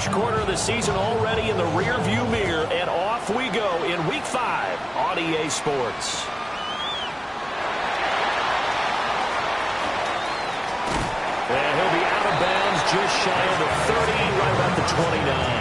first quarter of the season already in the rearview mirror, and off we go in Week 5 on EA Sports. And he'll be out of bounds just shy of the 30, right about the 29.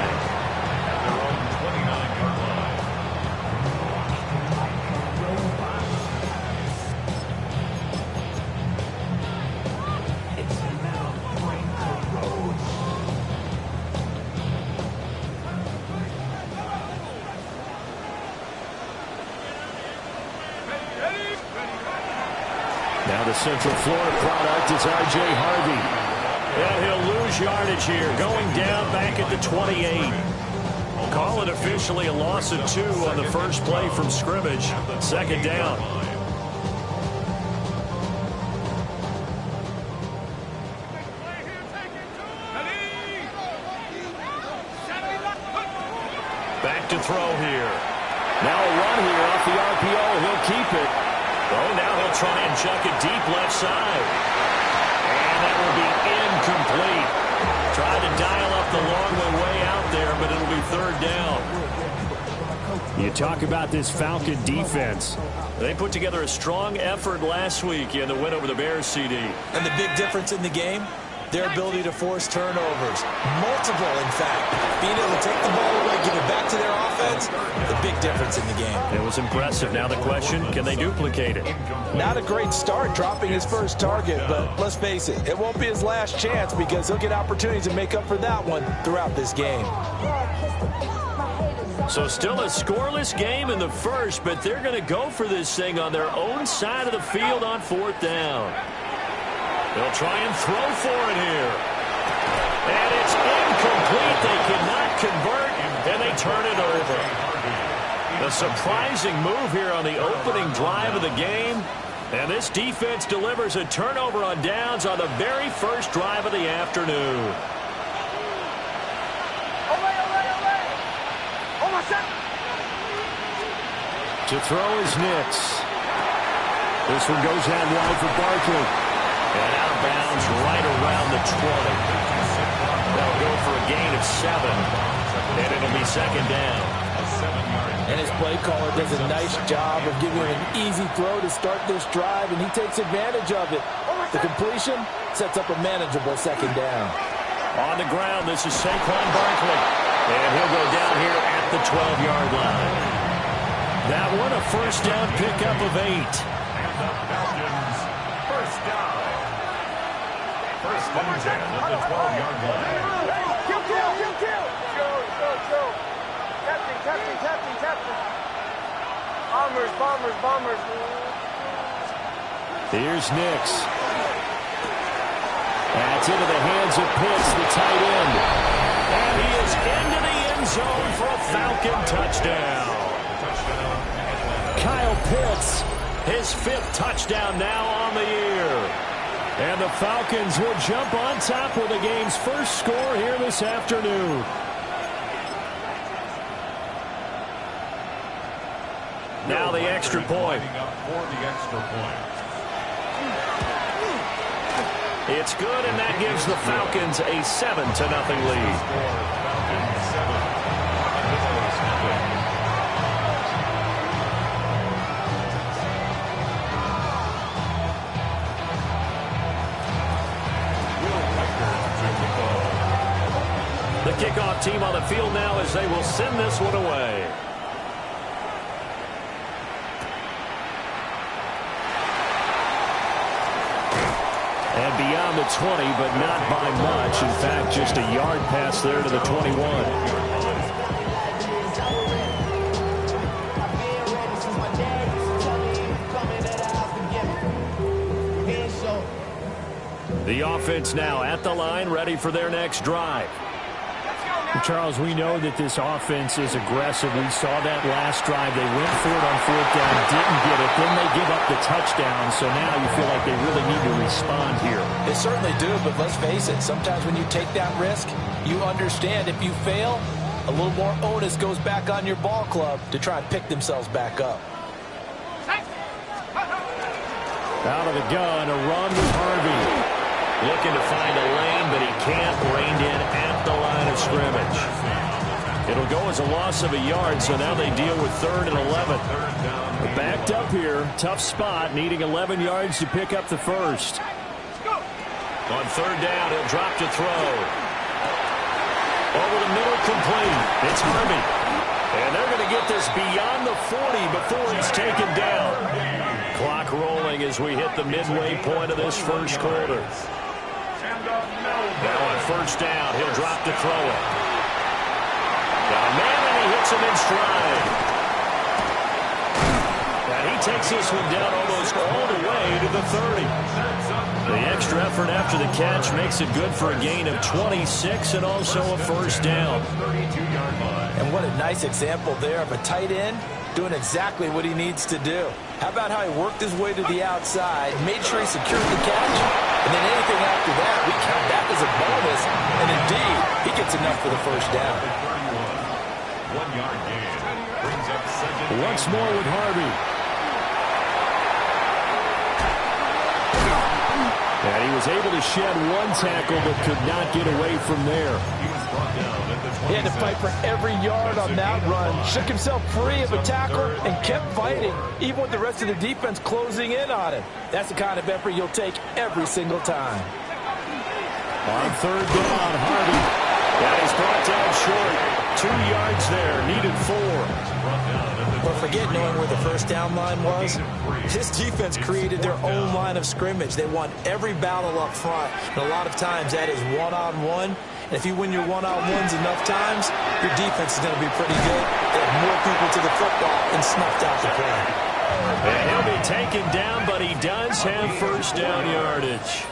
Now the Central Florida product is R.J. Harvey. And he'll lose yardage here, going down back at the 28. Call it officially a loss of 2 on the first play from scrimmage. Second down. Back to throw here. Now a run here off the RPO. He'll keep it. Oh, now he'll try and chuck it deep left side. And that will be incomplete. Tried to dial up the long way out there, but it'll be third down. You talk about this Falcon defense. They put together a strong effort last week in the win over the Bears, CD. And the big difference in the game, their ability to force turnovers. Multiple, in fact. Being able to take the ball away, give it back to their offense, the big difference in the game. It was impressive. Now the question, can they duplicate it? Not a great start dropping his first target, but let's face it, it won't be his last chance because he'll get opportunities to make up for that one throughout this game. So still a scoreless game in the first, but they're going to go for this thing on their own side of the field on fourth down. They'll try and throw for it here. And it's incomplete. They cannot convert, and they turn it over. A surprising move here on the opening drive of the game. And this defense delivers a turnover on downs on the very first drive of the afternoon. To throw is Nix. This one goes out wide for Barkley. And out of bounds right around the 20. They'll go for a gain of 7. And it'll be second down. And his play caller does a nice job of giving him an easy throw to start this drive, and he takes advantage of it. The completion sets up a manageable second down. On the ground, this is Saquon Barkley. And he'll go down here at the 12-yard line. That one a first down pickup of 8. First down. First and 10 at the 12-yard line. Kill. Go. Captain. Bombers. Here's Nix. That's into the hands of Pitts, the tight end. And he is into the end zone for a Falcon touchdown. Kyle Pitts, his 5th touchdown now on the year. And the Falcons will jump on top with the game's first score here this afternoon. Now the extra point. It's good, and that gives the Falcons a 7-0 lead. The kickoff team on the field now as they will send this one away. And beyond the 20, but not by much. In fact, just a yard pass there to the 21. The offense now at the line, ready for their next drive. Charles, we know that this offense is aggressive. We saw that last drive. They went for it on fourth down, didn't get it. Then they give up the touchdown. So now you feel like they really need to respond here. They certainly do, but let's face it. Sometimes when you take that risk, you understand if you fail, a little more onus goes back on your ball club to try and pick themselves back up. Out of the gun, a run with Harvey. Looking to find a lane, but he can't. Reined in at the line of scrimmage. It'll go as a loss of a yard, so now they deal with 3rd and 11. Backed up here. Tough spot, needing 11 yards to pick up the first. On 3rd down, he'll drop to throw. Over the middle, complete. It's Harvey. And they're going to get this beyond the 40 before he's taken down. Clock rolling as we hit the midway point of this first quarter. Now on 1st down, he'll drop to throw it. Got a man, and he hits him in stride. And he takes this one down almost all the way to the 30. The extra effort after the catch makes it good for a gain of 26 and also a 1st down. And what a nice example there of a tight end doing exactly what he needs to do. How about how he worked his way to the outside, made sure he secured the catch, and then anything after that, we count that as a bonus. And indeed, he gets enough for the 1st down. 1 yard gain. Brings up 2nd. Once more with Harvey. And he was able to shed 1 tackle, but could not get away from there. He was brought down at the 20. He had to fight for every yard on that run, shook himself free of a tackle, and kept fighting, even with the rest of the defense closing in on him. That's the kind of effort you'll take every single time. On 3rd down, Harvey. And he's brought down short. 2 yards there, needed 4. But forget knowing where the 1st down line was. This defense created their own line of scrimmage. They won every battle up front. And a lot of times that is one-on-one. And if you win your one-on-ones enough times, your defense is going to be pretty good. They have more people to the football and snuffed out the play. And he'll be taken down, but he does have 1st down yardage.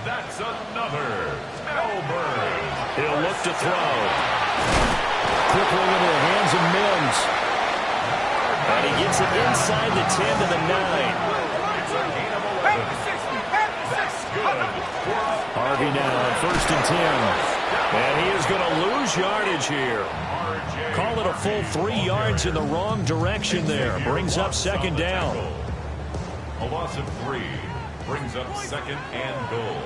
That's another Melbourne. He'll look to throw. Quickly into the hands of Mims. And he gets it inside the 10 to the 9. It's a gain of 11. That's good. Harvey now on 1st and 10. And he is going to lose yardage here. Call it a full 3 yards in the wrong direction there. Brings up 2nd down. A loss of 3. Brings up 2nd and goal.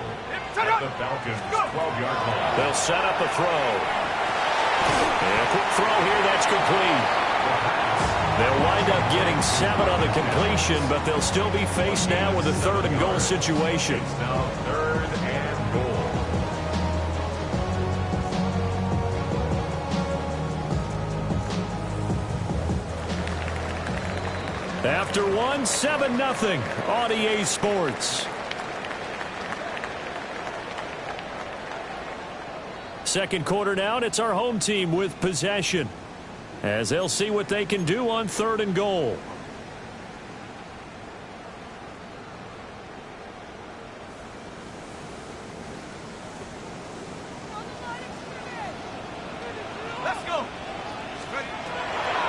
At the Falcons' 12-yard line. They'll set up a throw. And a quick throw here, that's complete. They'll wind up getting 7 on the completion, but they'll still be faced now with a 3rd and goal situation. Now 3rd and goal. After 1, 7-0 on EA Sports. Second quarter now, and it's our home team with possession, as they'll see what they can do on 3rd and goal. Let's go.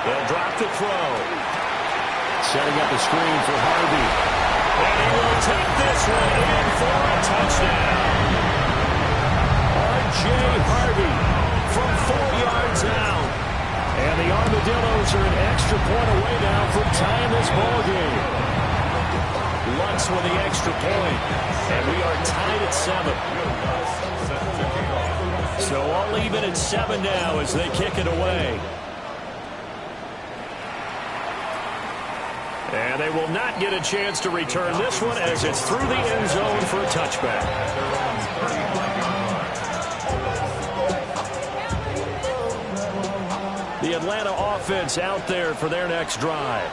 They'll drop the throw. Setting up the screen for Harvey. And he will take this one in for a touchdown. R.J. Harvey from 4 yards out. And the Armadillos are an extra point away now from tying this ball game. Lutz with the extra point. And we are tied at 7. So all even at 7 now as they kick it away. And they will not get a chance to return this one as it's through the end zone for a touchback. The Atlanta offense out there for their next drive.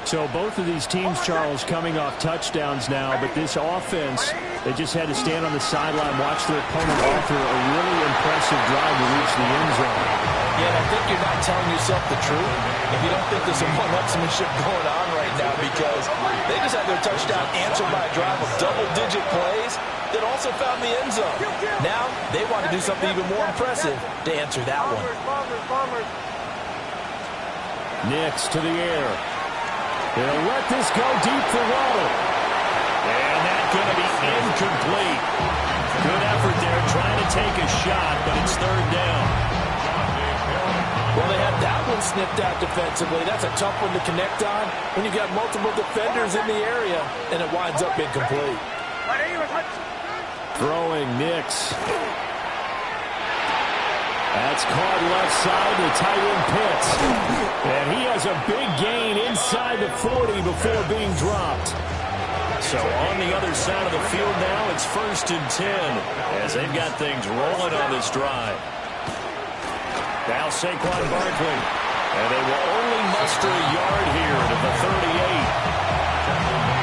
So both of these teams, Charles, coming off touchdowns now, but this offense, they just had to stand on the sideline, watch their opponent offer a really impressive drive to reach the end zone. Yeah, and I think you're not telling yourself the truth if you don't think there's some one-upsmanship going on right now, because they just had their touchdown answered by a drive of double-digit plays that also found the end zone. Now they want to do something even more impressive to answer that one. Nix to the air. They'll let this go deep for Waddle. And that's going to be incomplete. Good effort there trying to take a shot, but it's 3rd down. Well, they had that one snipped out defensively. That's a tough one to connect on when you've got multiple defenders in the area, and it winds up incomplete. Throwing Nix. That's caught left side to tight end Pitts. And he has a big gain inside the 40 before being dropped. So on the other side of the field now, it's 1st and 10 as they've got things rolling on this drive. Now Saquon Barkley. And they will only muster a yard here to the 38.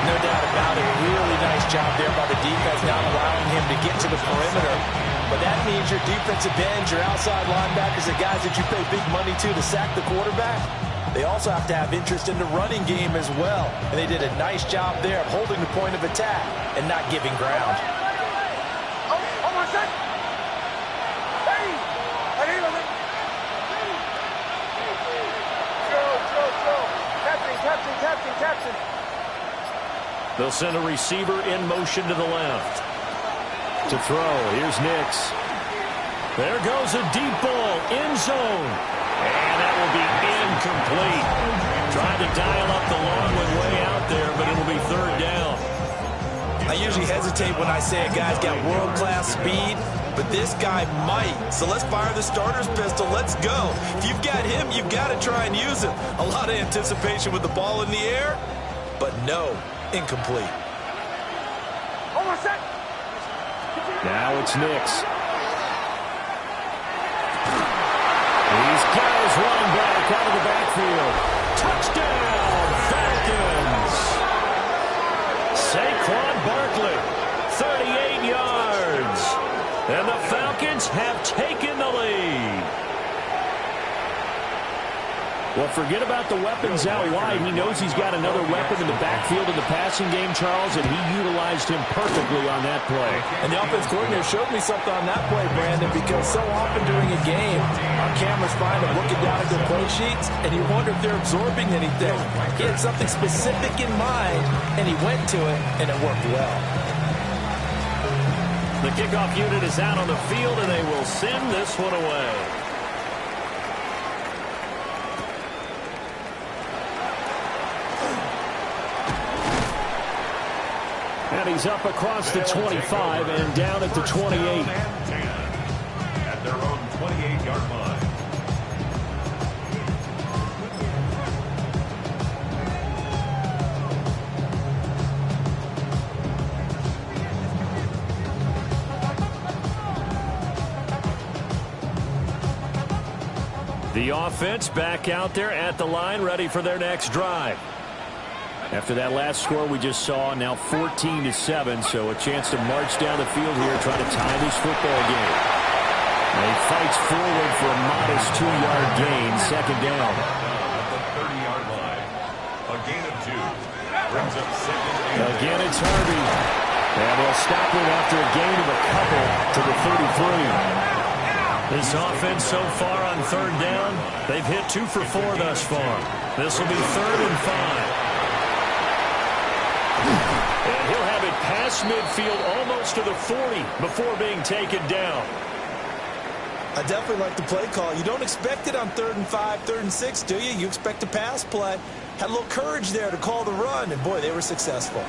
No doubt about it. Really nice job there by the defense, not allowing him to get to the perimeter. But that means your defensive ends, your outside linebackers, the guys that you pay big money to sack the quarterback, they also have to have interest in the running game as well. And they did a nice job there of holding the point of attack and not giving ground. Captain. They'll send a receiver in motion to the left. To throw, here's Nix. There goes a deep ball, end zone. And that will be incomplete. Tried to dial up the long one way out there, but it'll be 3rd down. I usually hesitate when I say a guy's got world-class speed, but this guy might. So let's fire the starter's pistol. Let's go. If you've got him, you've got to try and use him. A lot of anticipation with the ball in the air, but no, incomplete. Now it's Nix. He's got his running back out of the backfield. Touchdown, Falcons! Saquon Barkley, 38 yards. And the Falcons have taken the lead. Well, forget about the weapons out wide. He knows he's got another weapon in the backfield in the passing game, Charles, and he utilized him perfectly on that play. And the offense coordinator showed me something on that play, Brandon, because so often during a game, our cameras find them looking down at their play sheets, and you wonder if they're absorbing anything. He had something specific in mind, and he went to it, and it worked well. The kickoff unit is out on the field, and they will send this one away. And he's up across the 25 and down at the 28. At their own 28-yard line. The offense back out there at the line, ready for their next drive. After that last score we just saw, now 14-7, so a chance to march down the field here, try to tie this football game. And he fights forward for a modest 2-yard gain, 2nd down. At the 30-yard line. A gain of 2. Brings up 2nd and Again, it's Harvey. And they'll stop it after a gain of a couple to the 33. This offense so far on 3rd down, they've hit 2 for 4 thus far. This will be 3rd and 5. And he'll have it past midfield almost to the 40 before being taken down. I definitely like the play call. You don't expect it on 3rd and 5, 3rd and 6, do you? You expect a pass play. Had a little courage there to call the run, and boy, they were successful.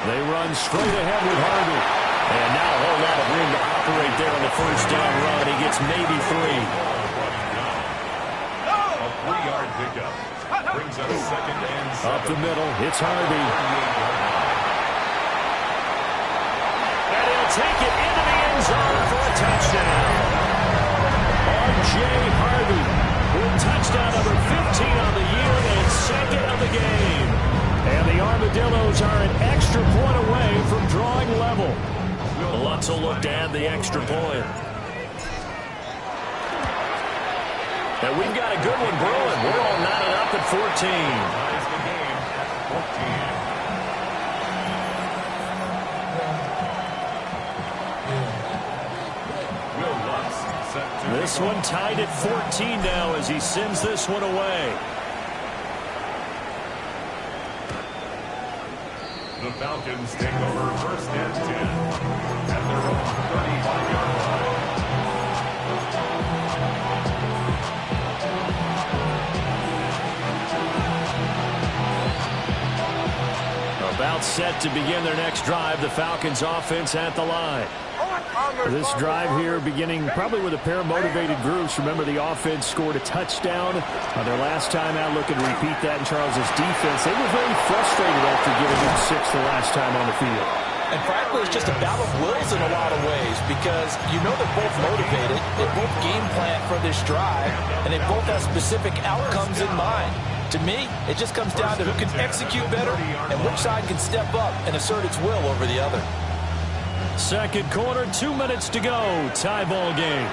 They run straight ahead with Harvey. And now a whole lot of room to operate there on the 1st down run. He gets maybe 3. a 3-yard pickup. Brings up 2nd and 7. Up the middle, it's Harvey. And he'll take it into the end zone for a touchdown. R.J. Harvey with touchdown number 15 on the year and 2nd of the game. And the Armadillos are an extra point away from drawing level. Lutz will look to add the extra point. And we've got a good one brewing. We're all knotted up at 14. Ties the game at 14. Will Lutz set to This one tied at 14 now as he sends this one away. The Falcons take over 1st and 10 at their own 35-yard line. About set to begin their next drive. The Falcons offense at the line. This drive here beginning probably with a pair of motivated groups. Remember, the offense scored a touchdown on their last time out. Looking to repeat that in Charles's defense. They were very frustrated after giving them 6 the last time on the field. And frankly, it's just a battle of wills in a lot of ways because you know they're both motivated. They both game plan for this drive, and they both have specific outcomes in mind. To me, it just comes down to who can execute better and which side can step up and assert its will over the other. Second quarter, 2 minutes to go. Tie ball game.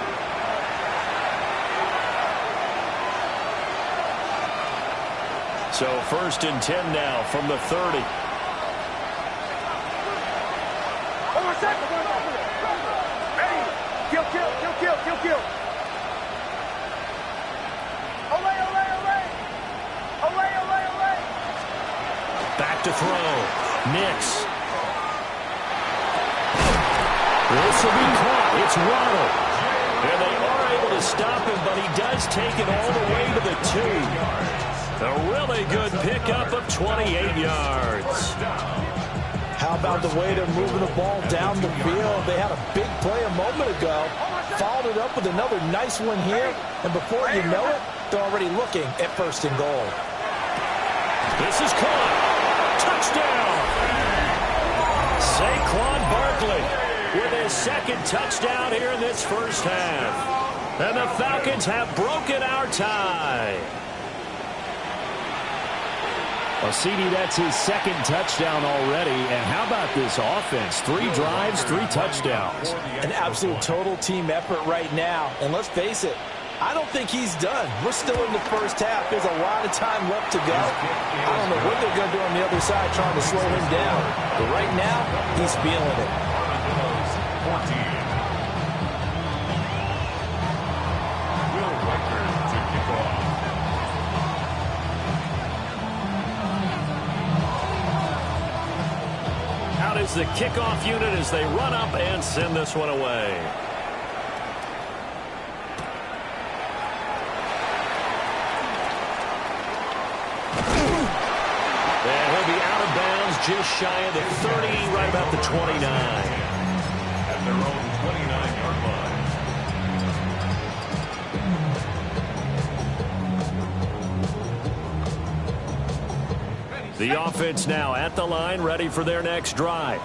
So 1st and 10 now from the 30. Kill. Olay. Back to throw. Nix. This will be caught. It's Waddle. And they are able to stop him, but he does take it all the way to the 2. A really good pickup of 28 yards. How about the way they're moving the ball down the field? They had a big play a moment ago. Followed it up with another nice one here. And before you know it, they're already looking at 1st and goal. This is caught. Touchdown. Saquon Barkley with his 2nd touchdown here in this first half. And the Falcons have broken our tie. Well, CD, that's his 2nd touchdown already. And how about this offense? 3 drives, 3 touchdowns. An absolute total team effort right now. And let's face it, I don't think he's done. We're still in the first half. There's a lot of time left to go. I don't know what they're going to do on the other side trying to slow him down. But right now, he's feeling it. 14. Will Riker to kick off. Out is the kickoff unit as they run up and send this one away. And he'll be out of bounds just shy of the 30, right about the 29. At their own 29-yard line. The offense now at the line, ready for their next drive.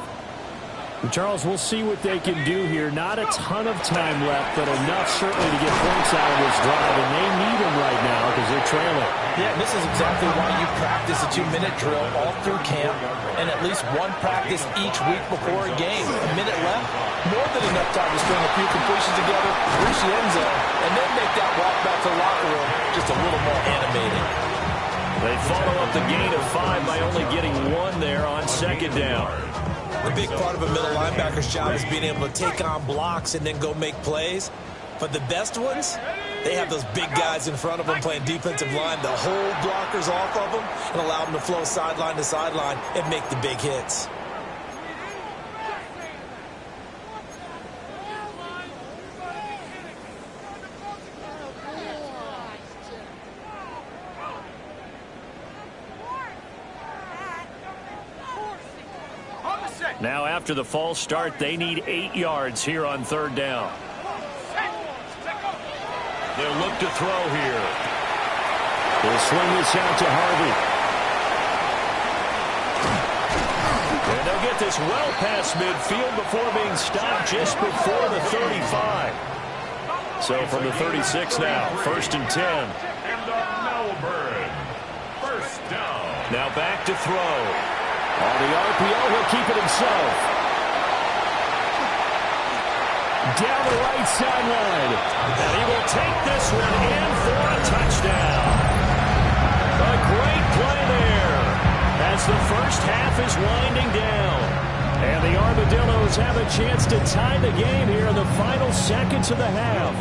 Charles, we'll see what they can do here. Not a ton of time left, but enough certainly to get points out of this drive, and they need them right now because they're trailing. Yeah, and this is exactly why you practice a 2-minute drill all through camp and at least one practice each week before a game. A minute left, more than enough time to string a few completions together, reach the end zone, and then make that walk back to the locker room just a little more animated. They follow up the gain of 5 by only getting 1 there on 2nd down. The big part of a middle linebacker's job is being able to take on blocks and then go make plays. But the best ones, they have those big guys in front of them playing defensive line to hold blockers off of them and allow them to flow sideline to sideline and make the big hits. Now after the false start, they need 8 yards here on 3rd down. They'll look to throw here. They'll swing this out to Harvey. And they'll get this well past midfield before being stopped just before the 35. So from the 36 now, 1st and 10. And the Melbourne 1st down. Now back to throw. On the RPO, he'll keep it himself. Down the right sideline. And he will take this one in for a touchdown. A great play there as the first half is winding down. And the Armadillos have a chance to tie the game here in the final seconds of the half.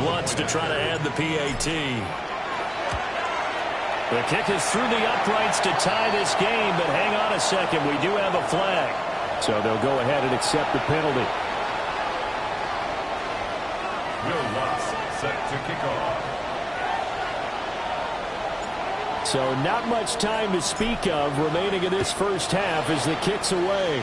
Wants to try to add the PAT. The kick is through the uprights to tie this game, but hang on a second. We do have a flag. So they'll go ahead and accept the penalty. Will Lutz set to kick off. So not much time to speak of remaining in this first half as the kick's away.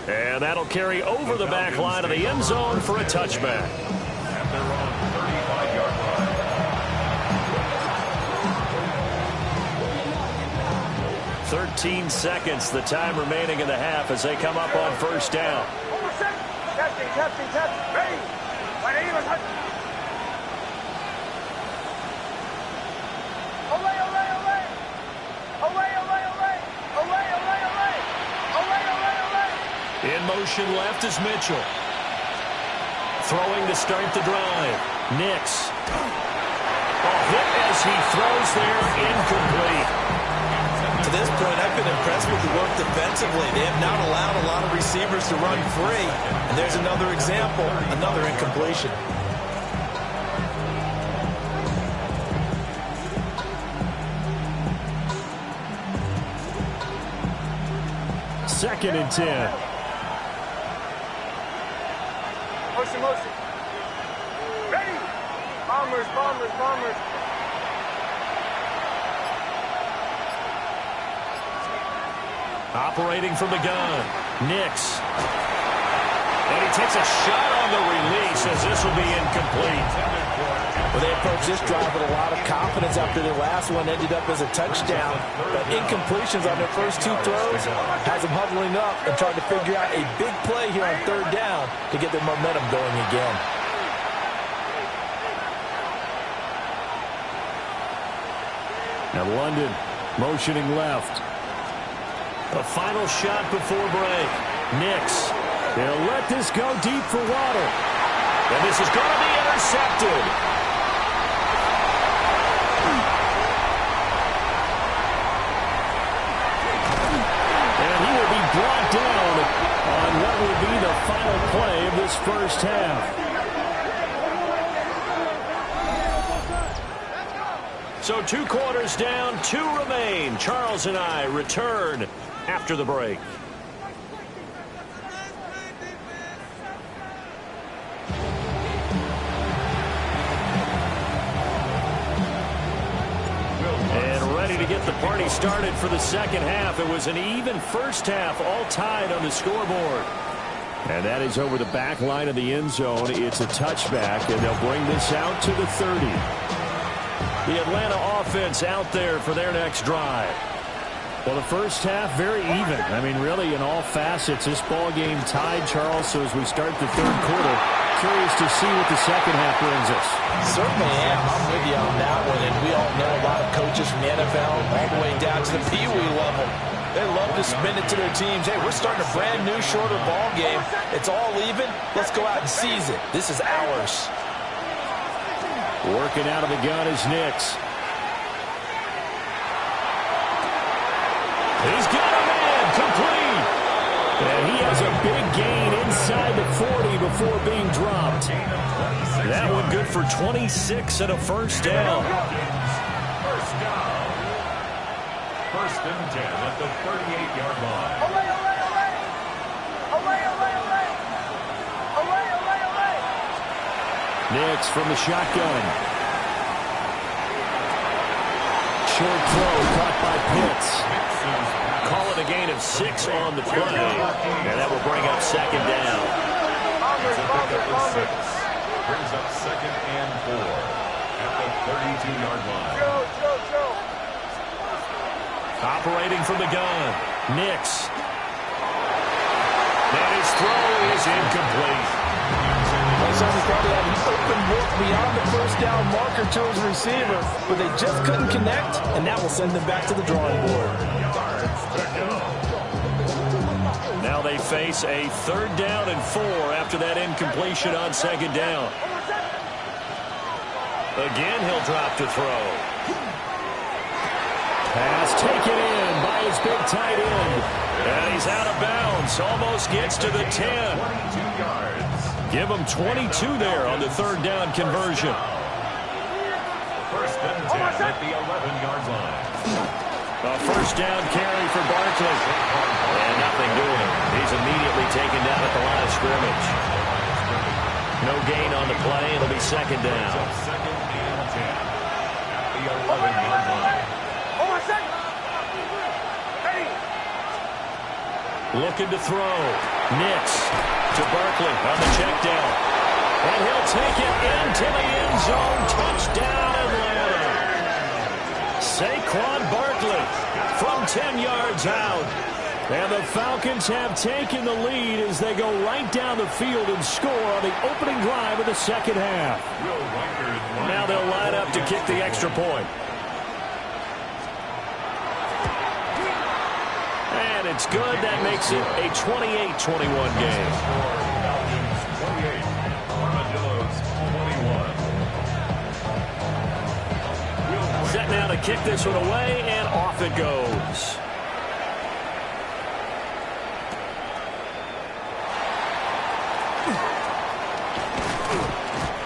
And that'll carry over the back line of the end zone for a touchback. At their own 35-yard line. 13 seconds, the time remaining in the half as they come up on first down. Captain, ready. In motion left is Mitchell. Throwing to start the drive. Nix. A hit as he throws there, incomplete. To this point, I've been impressed with the work defensively. They have not allowed a lot of receivers to run free. And there's another example, another incompletion. Second and 10. Motion. Ready. Bombers. Operating from the gun. Nix. And he takes a shot on the release as this will be incomplete. Well, they approached this drive with a lot of confidence after their last one ended up as a touchdown. But incompletions on their first two throws has them huddling up and trying to figure out a big play here on third down to get their momentum going again. Now London motioning left. A final shot before break. Nix. They'll let this go deep for Water. And this is going to be intercepted. And he will be brought down on what will be the final play of this first half. So 2 quarters down, 2 remain. Charles and I return after the break. And ready to get the party started for the second half. It was an even first half, all tied on the scoreboard. And that is over the back line of the end zone. It's a touchback, and they'll bring this out to the 30. The Atlanta offense out there for their next drive. Well, the first half, very even. I mean, really, in all facets, this ball game tied, Charles. So as we start the third quarter, curious to see what the second half brings us. Certainly am. I'm with you on that one. And we all know a lot of coaches from the NFL all the way down to the Pee Wee level. They love to spin it to their teams. Hey, we're starting a brand new, shorter ball game. It's all even. Let's go out and seize it. This is ours. Working out of the gun is Nix. He's got a man complete. And he has a big gain inside the 40 before being dropped. That one good for 26 and a first down. First and 10 at the 38-yard line. Nix from the shotgun. Short throw caught by Pitts. Call it a gain of 6 on the play. And that will bring up second down. Brings up second and 4 at the 32-yard line. Operating from the gun. Nix. And his throw is incomplete. Somebody thought he had an open look beyond the first down marker to his receiver, but they just couldn't connect, and that will send them back to the drawing board. Now they face a third down and 4 after that incompletion on second down. Again, he'll drop to throw. Pass taken in by his big tight end. And he's out of bounds. Almost gets to the 10. 22 yards. Give him 22 there on the third down conversion. First and 10 at the 11-yard line. A first down carry for Barkley. And nothing doing. He's immediately taken down at the line of scrimmage. No gain on the play. It'll be second down. Second and 10 at the 11-yard line. Looking to throw. Nix to Barkley on the check down. And he'll take it into the end zone. Touchdown, Atlanta. Saquon Barkley from 10 yards out. And the Falcons have taken the lead as they go right down the field and score on the opening drive of the second half. Now they'll line up to kick the extra point. And it's good. That makes it a 28-21 game. Set now to kick this one away, and off it goes.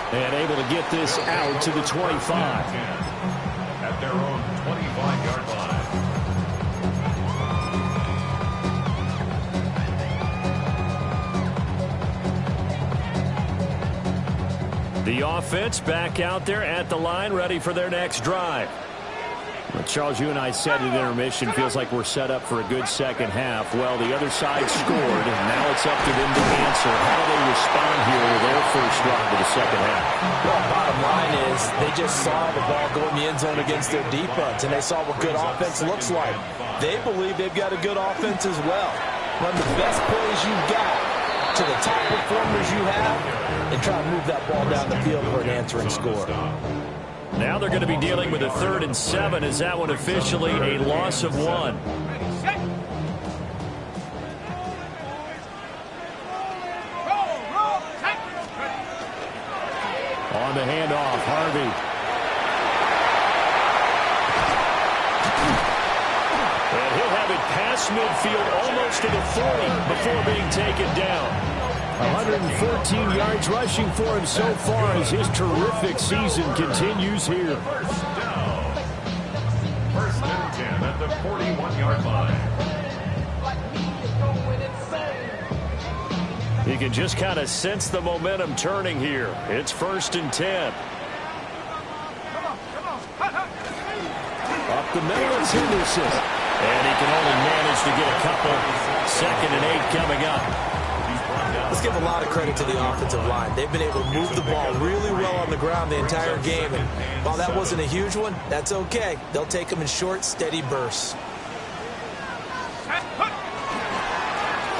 And able to get this out to the 25. At their own 25-yard line. The offense back out there at the line, ready for their next drive. Well, Charles, you and I said at intermission, feels like we're set up for a good second half. Well, the other side scored, and now it's up to them to answer. How do they respond here with their first drive of the second half? Well, bottom line is they just saw the ball go in the end zone against their defense, and they saw what good offense looks like. They believe they've got a good offense as well. Run the best plays you've got to the top performers you have, and try to move that ball down the field for an answering score. Now they're going to be dealing with a 3rd and 7. Is that one officially a loss of 1? On the handoff, Harvey. And he'll have it past midfield almost to the 40 before being taken down. 114 yards rushing for him so far as his terrific season continues here. First down. First and 10 at the 41-yard line. You can just kind of sense the momentum turning here. It's 1st and 10. Up the middle is Henderson. And he can only manage to get a couple. 2nd and 8 coming up. Let's give a lot of credit to the offensive line. They've been able to move the ball really well on the ground the entire game. And while that wasn't a huge one, that's okay. They'll take them in short, steady bursts.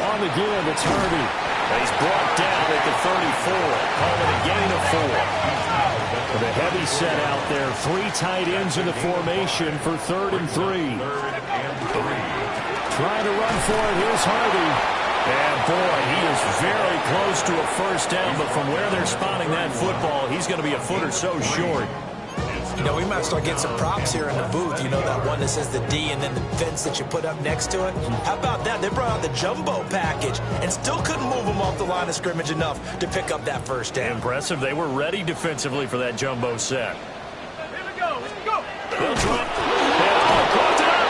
On the give, it's Harvey. He's brought down at the 34. Calling a gain of 4. With a heavy set out there. 3 tight ends in the formation for 3rd and 3. Trying to run for it. Here's Harvey. And, boy, he is very close to a first down, but from where they're spotting that football, he's going to be a foot or so short. You know, we might start getting some props here in the booth. You know, that one that says the D and then the fence that you put up next to it? How about that? They brought out the jumbo package and still couldn't move them off the line of scrimmage enough to pick up that first down. Impressive. They were ready defensively for that jumbo set. Here we go. They'll try. And caught it up.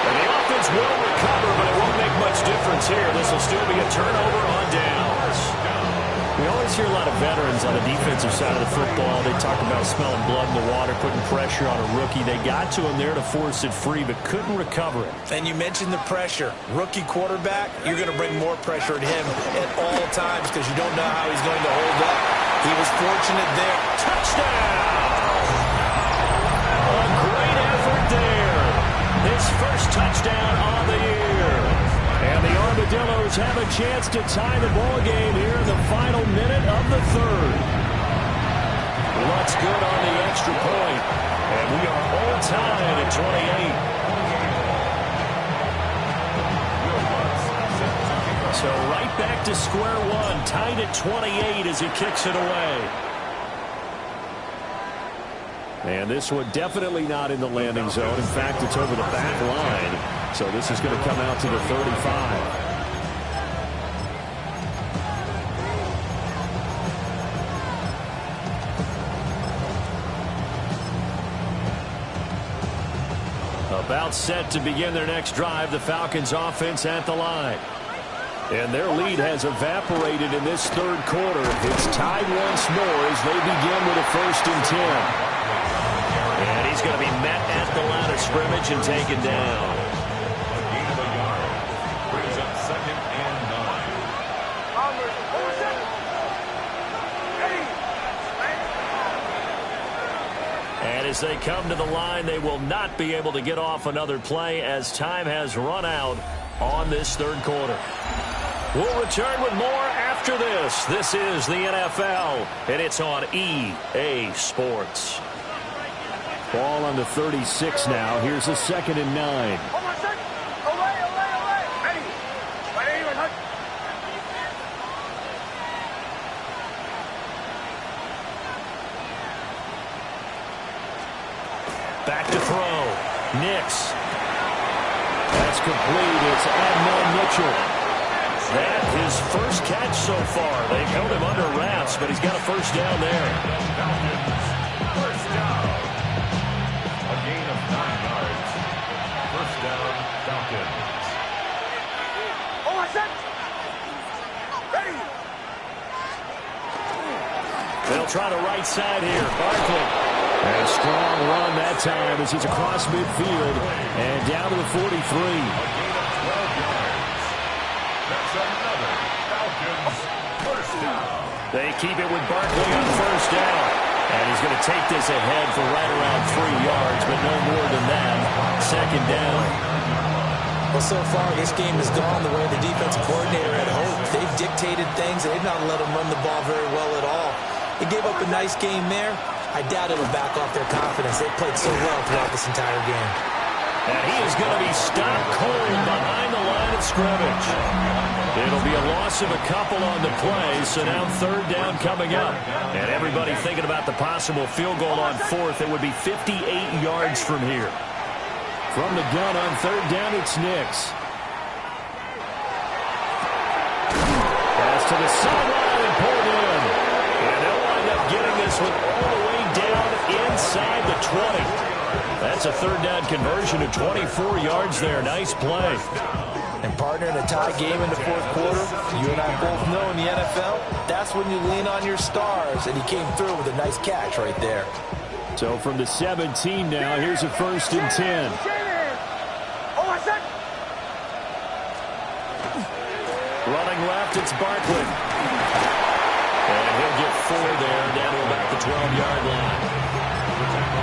And the offense will recover, but it won't make much difference here. This will still be a turnover on downs. We always hear a lot of veterans on the defensive side of the football. They talk about smelling blood in the water, putting pressure on a rookie. They got to him there to force it free, but couldn't recover it. And you mentioned the pressure. Rookie quarterback, you're going to bring more pressure at him at all times because you don't know how he's going to hold up. He was fortunate there. Touchdown! A great effort there. His first touchdown on the year. And the Armadillos have a chance to tie the ball game here in the final minute of the 3rd. Looks good on the extra point. And we are all tied at 28. So right back to square one, tied at 28 as he kicks it away. And this one definitely not in the landing zone. In fact, it's over the back line. So this is going to come out to the 35. About set to begin their next drive, the Falcons offense at the line. And their lead has evaporated in this 3rd quarter. It's tied once more as they begin with a 1st and 10. And he's going to be met at the line of scrimmage and taken down. A gain of a yard. Brings up 2nd And as they come to the line, they will not be able to get off another play as time has run out on this third quarter. We'll return with more after this. This is the NFL, and it's on EA Sports. Ball on the 36 now. Here's a 2nd and 9. Back to throw. Nix. That's complete. It's Adnan Mitchell. That his first catch so far. They've held him under wraps, but he's got a first down there. First down. A gain of 9 yards. First down, Falcons. Oh, I said. Ready. They'll try the right side here. Barkley. And a strong run that time as he's across midfield and down to the 43. A gain of 12 yards. That's another Falcons first down. They keep it with Barkley on first down. And he's going to take this ahead for right around 3 yards, but no more than that. Second down. Well, so far, this game has gone the way the defensive coordinator had hoped. They've dictated things. They've not let them run the ball very well at all. They gave up a nice game there. I doubt it'll back off their confidence. They played so well throughout this entire game. And he is going to be stopped cold behind the line of scrimmage. It'll be a loss of a couple on the play, so now third down coming up. And everybody thinking about the possible field goal on fourth. It would be 58 yards from here. From the gun on third down, it's Nix. Pass to the sideline and pulled in. And they'll wind up getting this one all the way down inside the 20. That's a third down conversion of 24 yards there. Nice play. And partner, in a tie game in the fourth quarter, you and I both know in the NFL, that's when you lean on your stars. And he came through with a nice catch right there. So from the 17 now, here's a 1st and 10. Oh, I said. Running left, it's Barkley. And he'll get 4 there, down to about the 12-yard line.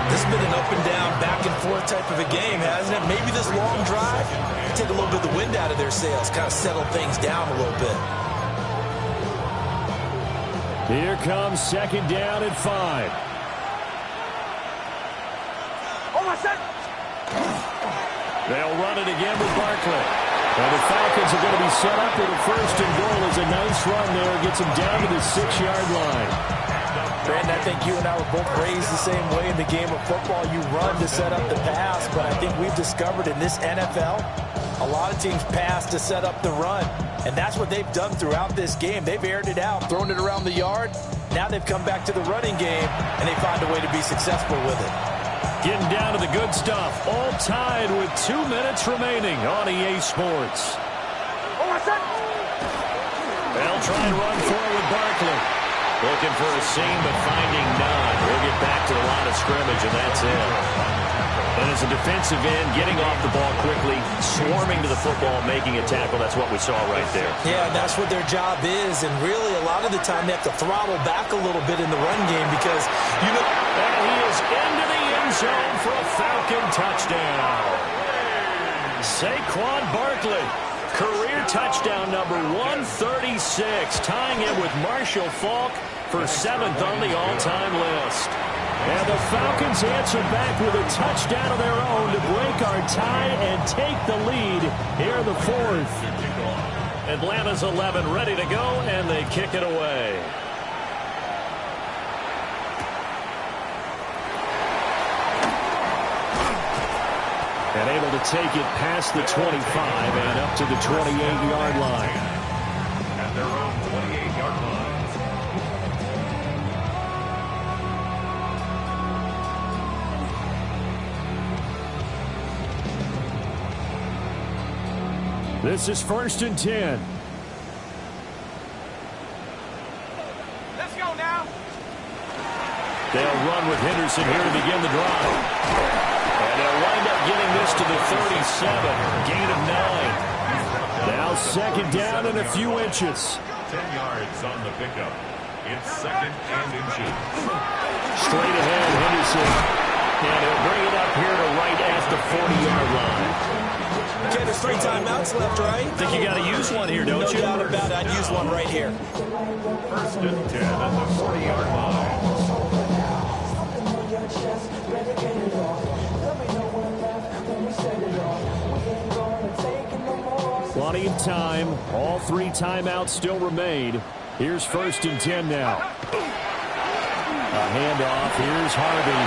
This has been an up and down, back and forth type of a game, hasn't it? Maybe this long drive, take a little bit of the wind out of their sails, kind of settle things down a little bit. Here comes 2nd down and 5. Oh, I said. They'll run it again with Barkley. And the Falcons are going to be set up with a 1st and goal as a nice run there. Gets them down to the 6-yard line. Brandon, I think you and I were both raised the same way in the game of football. You run to set up the pass, but I think we've discovered in this NFL, a lot of teams pass to set up the run. And that's what they've done throughout this game. They've aired it out, thrown it around the yard. Now they've come back to the running game, and they find a way to be successful with it. Getting down to the good stuff. All tied with 2 minutes remaining on EA Sports. Oh, I said. They'll try and run forward Barkley. Looking for a seam, but finding none. We'll get back to the line of scrimmage, and that's it. And as a defensive end, getting off the ball quickly, swarming to the football, making a tackle, that's what we saw right there. Yeah, and that's what their job is. And really, a lot of the time, they have to throttle back a little bit in the run game because, you know... And he is into the end zone for a Falcon touchdown. Saquon Barkley. Career touchdown number 136, tying him with Marshall Faulk for 7th on the all-time list. And the Falcons answer back with a touchdown of their own to break our tie and take the lead here in the 4th. Atlanta's 11 ready to go, and they kick it away. And able to take it past the 25 and up to the 28-yard line. At their own 28-yard line. This is 1st and 10. Let's go now. They'll run with Henderson here to begin the drive. And they'll wind up getting this to the 37, gain of 9. Now 2nd down and a few inches. 10 yards on the pickup. It's 2nd and inches. Straight ahead, Henderson. And he'll bring it up here to right at the 40-yard line. Okay, there's 3 timeouts left, right? I think you got to use one here, don't you? No doubt about it. I'd use one right here. First and 10 at the 40-yard line. Plenty of time. All 3 timeouts still remain. Here's first and 10 now. A handoff. Here's Harvey.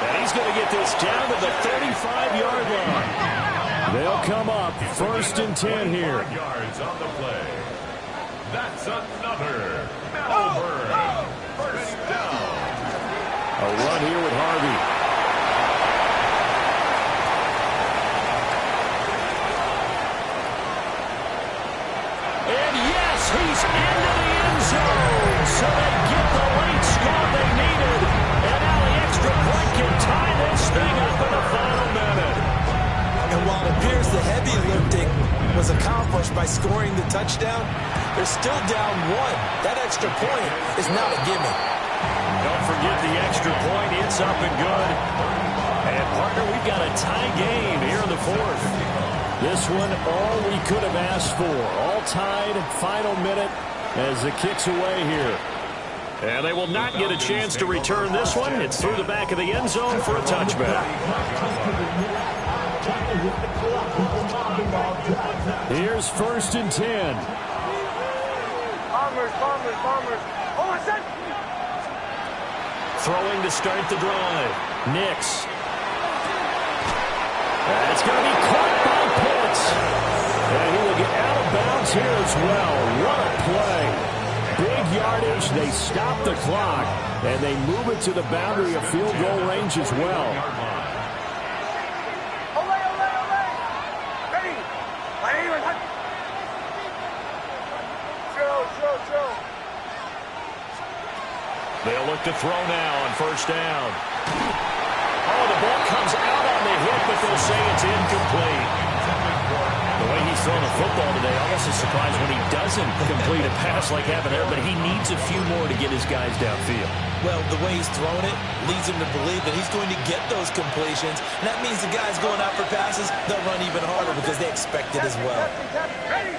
And he's going to get this down to the 35-yard line. They'll come up first and 10 here. Yards on the play. That's another. Melbourne. First down. A run here with Harvey. And yes, he's into the end zone. So they get the late score they needed. And now the extra point can tie this thing up in the final minute. And while it appears the heavy lifting was accomplished by scoring the touchdown, they're still down 1. That extra point is not a gimme. Don't forget the extra point. It's up and good. And, partner, we've got a tie game here in the 4th. This one, all we could have asked for. All tied, final minute as it kicks away here. And they will not get a chance to return this one. It's through the back of the end zone for a touchback. Here's first and 10. Bombers. Oh, I said. Throwing to start the drive. Nix. It's going to be caught by Pitts. And he will get out of bounds here as well. What a play. Big yardage. They stop the clock. And they move it to the boundary of field goal range as well. Ready. Chill. They'll look to throw now on first down. Oh, the ball comes out on the hit, but they'll say it's incomplete. The way he's throwing the football today, almost a surprise when he doesn't complete a pass like having there, but he needs a few more to get his guys downfield. Well, the way he's thrown it leads him to believe that he's going to get those completions. And that means the guys going out for passes, they'll run even harder because they expect it as well. Ready.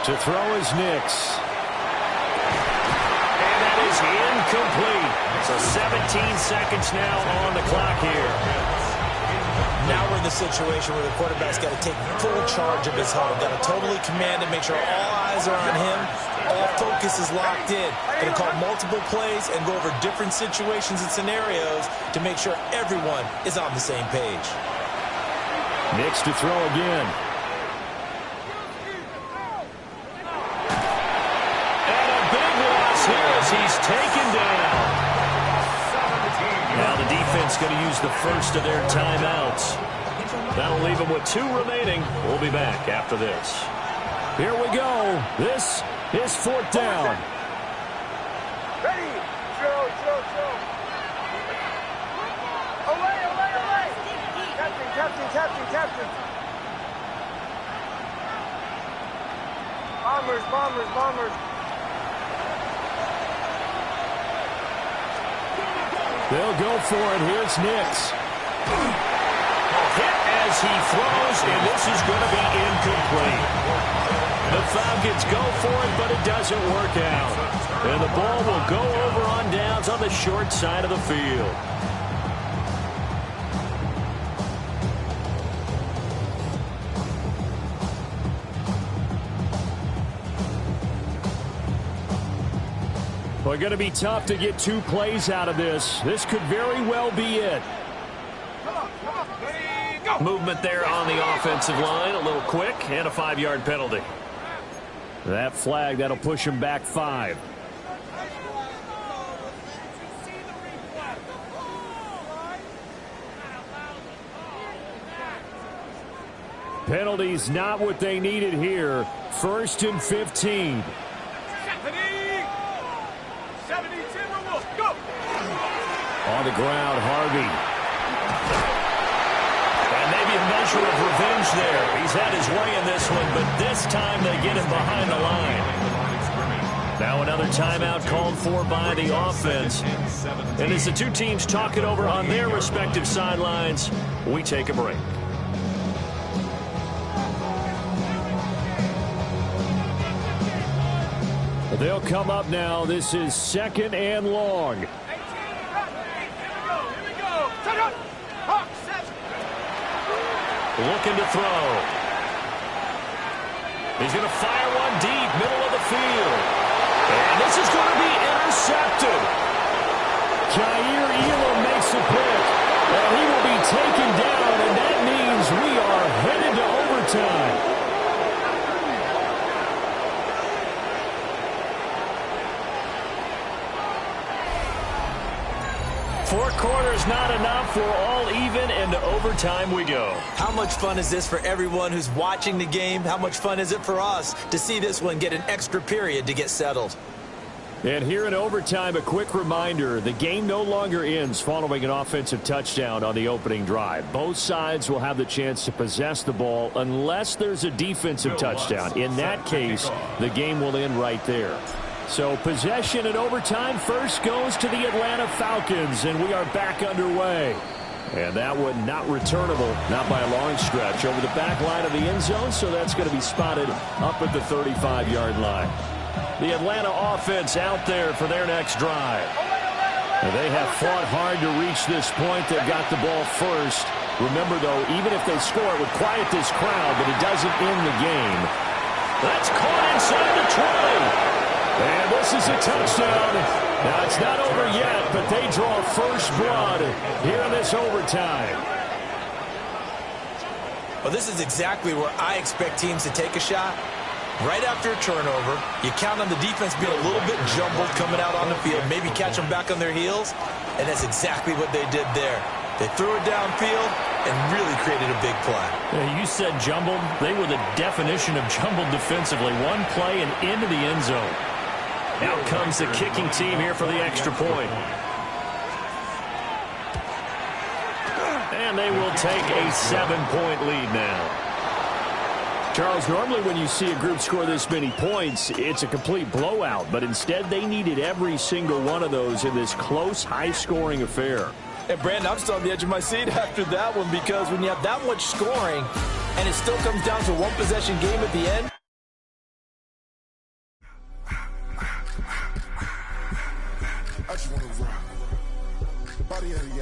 To throw is Nix. And that is incomplete. So 17 seconds now on the clock here. Now we're in the situation where the quarterback's got to take full charge of his huddle. Got to totally command it, make sure all eyes are on him. All focus is locked in. Going to call multiple plays and go over different situations and scenarios to make sure everyone is on the same page. Nix to throw again. He's taken down. Now the defense going to use the first of their timeouts. That'll leave them with 2 remaining. We'll be back after this. Here we go. This is 4th down. Ready. Chill. Away. Captain. Bombers. They'll go for it. Here's Nix. Hit as he throws, and this is going to be incomplete. The Falcons go for it, but it doesn't work out. And the ball will go over on downs on the short side of the field. Well, going to be tough to get 2 plays out of this. This could very well be it. Movement there on the offensive line, a little quick, and a 5-yard penalty. That flag, that'll push him back 5. Penalties not what they needed here. 1st and 15. On the ground, Harvey. And maybe a picture of revenge there. He's had his way in this one, but this time they get him behind the line. Now another timeout called for by the offense. And as the two teams talk it over on their respective sidelines, we take a break. They'll come up now. This is 2nd and long. Here we go. Hawk, set. Looking to throw. He's going to fire one deep, middle of the field. And this is going to be intercepted. Jair Elam makes a pick. And he will be taken down, and that means we are headed to overtime. 4 quarters not enough. We're all even, and to overtime we go. How much fun is this for everyone who's watching the game? How much fun is it for us to see this one get an extra period to get settled? And here in overtime, a quick reminder, the game no longer ends following an offensive touchdown on the opening drive. Both sides will have the chance to possess the ball unless there's a defensive touchdown. In that case, the game will end right there. So possession in overtime first goes to the Atlanta Falcons, and we are back underway. And that one not returnable, not by a long stretch, over the back line of the end zone, so that's going to be spotted up at the 35-yard line. The Atlanta offense out there for their next drive. And they have fought hard to reach this point. They've got the ball first. Remember, though, even if they score, it would quiet this crowd, but it doesn't end the game. That's caught inside the 20. And this is a touchdown. Now, it's not over yet, but they draw first blood here in this overtime. Well, this is exactly where I expect teams to take a shot. Right after a turnover, you count on the defense being a little bit jumbled coming out on the field, maybe catch them back on their heels, and that's exactly what they did there. They threw it downfield and really created a big play. Yeah, you said jumbled. They were the definition of jumbled defensively. One play and into the end zone. Out comes the kicking team here for the extra point. And they will take a 7-point lead now. Charles, normally when you see a group score this many points, it's a complete blowout. But instead, they needed every single one of those in this close, high-scoring affair. And, Brandon, I'm still on the edge of my seat after that one because when you have that much scoring and it still comes down to one possession game at the end. I just want to rock. Body of the